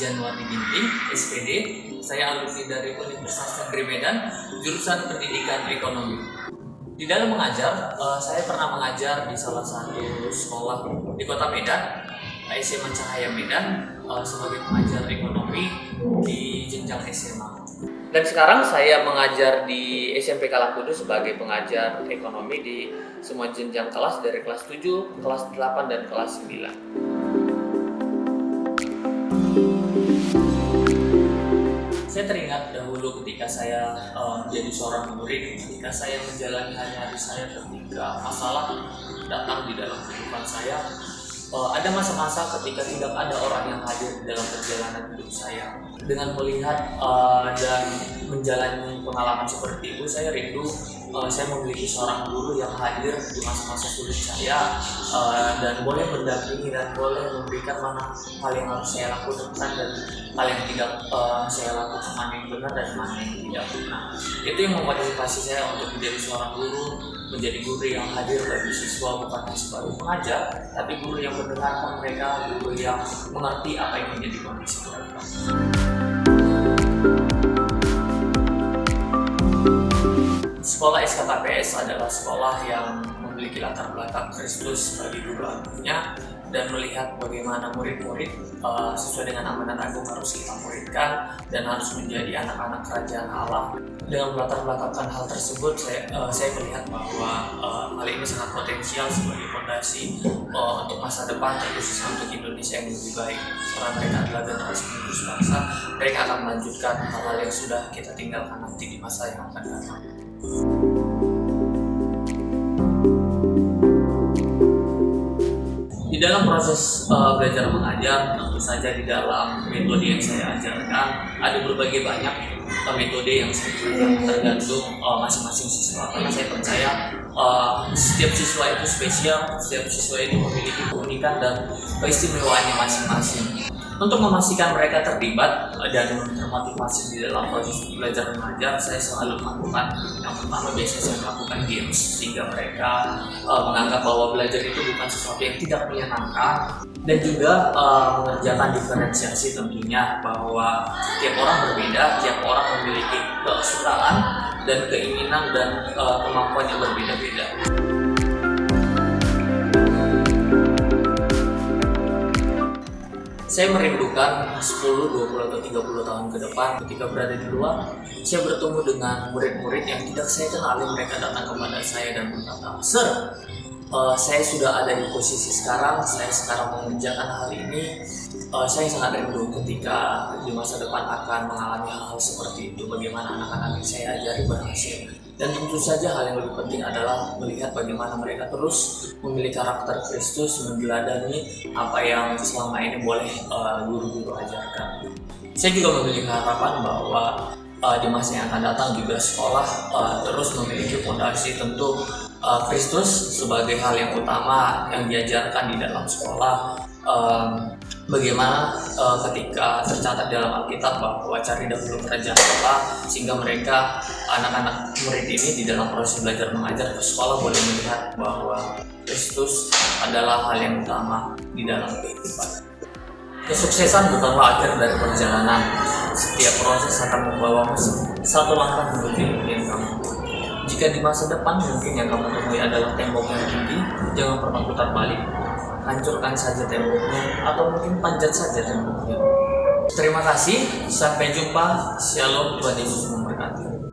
Januari Ginting, SPD. Saya alumni dari Universitas Negeri Medan, jurusan Pendidikan Ekonomi. Di dalam mengajar, saya pernah mengajar di salah satu sekolah di Kota Medan, SMA Cahaya Medan, sebagai pengajar ekonomi di jenjang SMA. Dan sekarang saya mengajar di SMP Kalangkudu sebagai pengajar ekonomi di semua jenjang kelas dari kelas 7, kelas 8, dan kelas 9. Saya teringat dahulu ketika saya menjadi seorang murid, ketika saya menjalani hari-hari saya ketika masalah datang di dalam kehidupan saya. Ada masa-masa ketika tidak ada orang yang hadir dalam perjalanan hidup saya. Dengan melihat dan menjalani pengalaman seperti itu, saya rindu saya memiliki seorang guru yang hadir di masa-masa sulit saya dan boleh mendampingi dan boleh memberikan mana hal yang harus saya lakukan dan hal yang tidak saya lakukan, mana yang benar dan mana yang tidak benar. Itu yang memotivasi saya untuk menjadi seorang guru, menjadi guru yang hadir bagi siswa, bukan hanya sebagai pengajar, tapi guru yang mendengarkan mereka, guru yang mengerti apa yang menjadi kondisi mereka. Sekolah SKKPS adalah sekolah yang memiliki latar belakang Kristus sebagai guru agungnya, dan melihat bagaimana murid-murid sesuai dengan amanat agung harus kita muridkan dan harus menjadi anak-anak kerajaan Allah. Dengan melatar belakangkan hal tersebut, saya melihat bahwa hal ini sangat potensial sebagai fondasi untuk masa depan, terkhususnya untuk Indonesia yang lebih baik. Karena mereka adalah generasi penerus bangsa, mereka akan melanjutkan hal-hal yang sudah kita tinggalkan nanti di masa yang akan datang. Di dalam proses belajar mengajar, tentu saja di dalam metode yang saya ajarkan ada berbagai banyak metode yang saya ajarkan, tergantung masing-masing siswa. Karena saya percaya setiap siswa itu spesial, setiap siswa itu memiliki keunikan dan keistimewaannya masing-masing. Untuk memastikan mereka terlibat dan termotivasi di dalam proses belajar mengajar, saya selalu melakukan yang pertama, biasanya saya melakukan games sehingga mereka menganggap bahwa belajar itu bukan sesuatu yang tidak menyenangkan, dan juga mengerjakan diferensiasi tentunya bahwa tiap orang berbeda, tiap orang memiliki kesukaan dan keinginan dan kemampuan yang berbeda-beda. Saya merindukan 10, 20, atau 30 tahun ke depan ketika berada di luar, saya bertemu dengan murid-murid yang tidak saya kenali. Mereka datang kepada saya dan berkata, "Sir, saya sudah ada di posisi sekarang, saya sekarang mengerjakan hal ini. Saya sangat rindu ketika di masa depan akan mengalami hal-hal seperti itu. Bagaimana anak-anak yang saya ajari berhasil." Dan tentu saja hal yang lebih penting adalah melihat bagaimana mereka terus memiliki karakter Kristus, meneladani apa yang selama ini boleh guru-guru ajarkan. Saya juga memiliki harapan bahwa di masa yang akan datang juga sekolah terus memiliki fondasi tentu Kristus sebagai hal yang utama yang diajarkan di dalam sekolah. Bagaimana ketika tercatat dalam Alkitab bahwa cari dahulu kerajaan Allah, sehingga mereka, anak-anak murid ini di dalam proses belajar mengajar ke sekolah boleh melihat bahwa Kristus adalah hal yang utama di dalam kehidupan. Kesuksesan bukanlah akhir dari perjalanan. Setiap proses akan membawamu satu langkah menuju impian kamu. Jika di masa depan mungkin yang kamu temui adalah tembok yang tinggi, jangan pernah putar balik. Hancurkan saja temboknya, atau mungkin panjat saja temboknya. Terima kasih, sampai jumpa. Shalom, Tuhan Yesus memberkati.